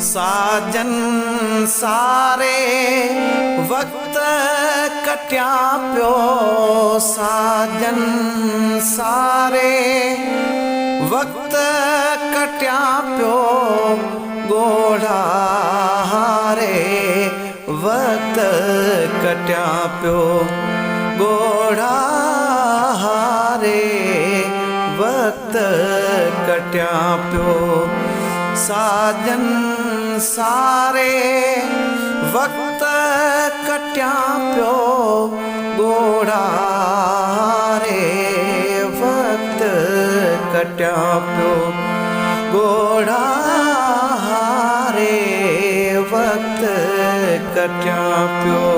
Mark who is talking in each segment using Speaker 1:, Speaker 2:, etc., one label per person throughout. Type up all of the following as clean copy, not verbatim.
Speaker 1: साजन सारे वक्त कटिया पियो, साजन सारे वक्त कटिया पियो, गोढ़ा हारे वक्त कटिया पियो, गोढ़ा हारे वक्त कटिया पियो। साजन सारे वक्त कटिया पियो, गोढ़ा हारे वक्त कटिया पियो, गोढ़ा हारे वक्त कटिया पियो।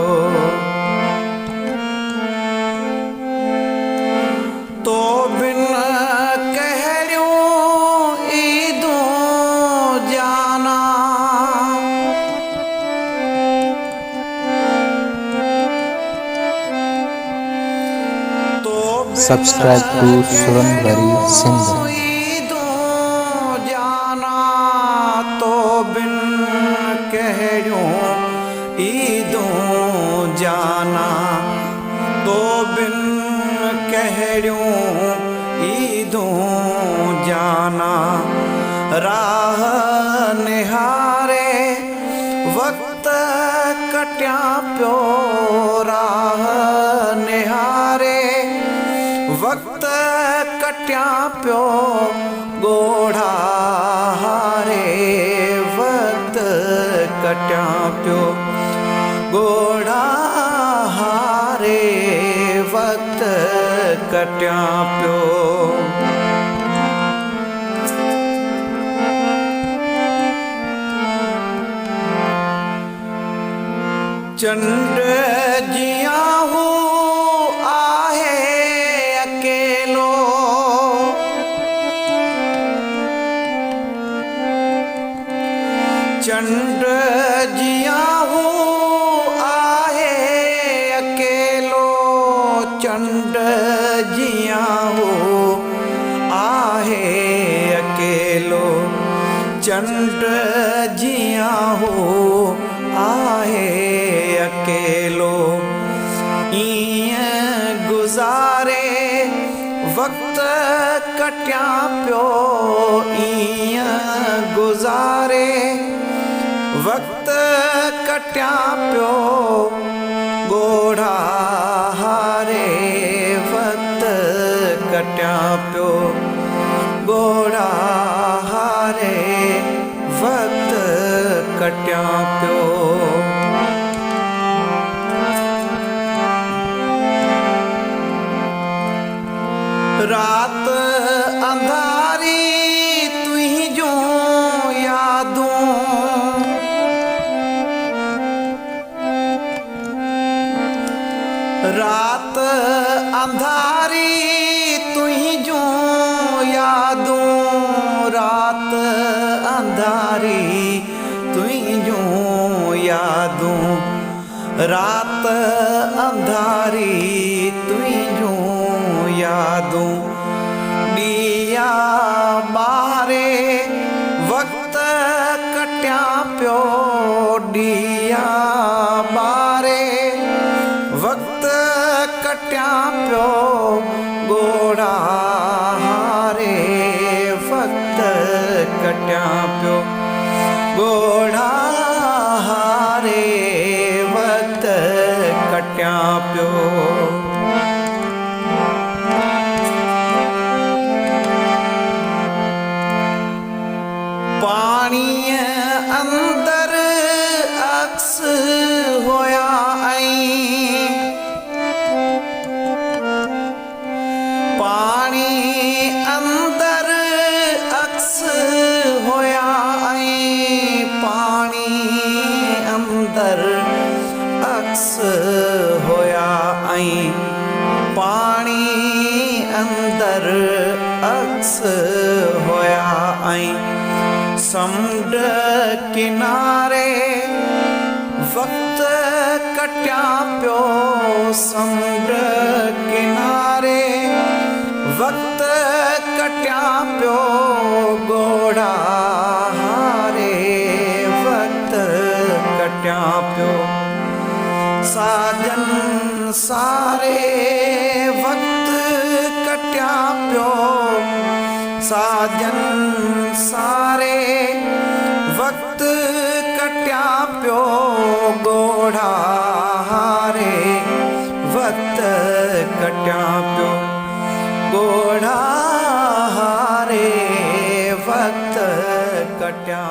Speaker 1: तो बिन कहरियूं ईदूं जाना, तो
Speaker 2: Subscribe to Suranvari Singh.
Speaker 1: ईदूं जाना, तो बिन कहरियूं ईदूं जाना, तो बिन कहरियूं ईदूं जाना। राह निहारे वक्त कटिया पियो, राह निहारे वक्त कटिया पियो, गोढ़ा हारे वक्त कटिया पियो, गोढ़ा हारे वक्त कटिया पियो। चंड जिया हूँ आहे अकेलो, चंड जिया हूँ आहे अकेलो, चंड जिया हूँ आहे अकेलो, चंड जिया हूँ आहे अकेलो। ईअं गुज़ारे वक्त कटिया पियो, ईअं गुज़ारे वक्त कटिया पियो, गोढ़ा हारे वक्त कटिया पियो, गोढ़ा हारे वक्त कटिया पियो। रात अंधारी तुझो यादूं, रात अंधारी तुझो यादूं, रात अंधारी तुझो यादूं, रात अंधारी तुझो यादूं। दिया बारे वक्त कटिया पियो, दिया बारे वक्त कटिया पियो, गोढ़ा हारे वक्त कटिया पियो, गोढ़ा हारे वक्त कटिया पियो। पानी अंदर अक्स होया आई, पानी अंदर अक्स होया आई, पानी अंदर अक्स होया आई, पानी अंदर अक्स होया आई। समुंड किनारे वक्त कटिया पियो, समुंड किनारे वक्त कटिया पियो, गोढ़ा हारे कटिया पियो साजन सारे वक्त कटिया पियो साजन सारे वक्त कटिया पियो गोढ़ा हारे वक्त कटिया पियो गोढ़ा हारे वक्त कटिया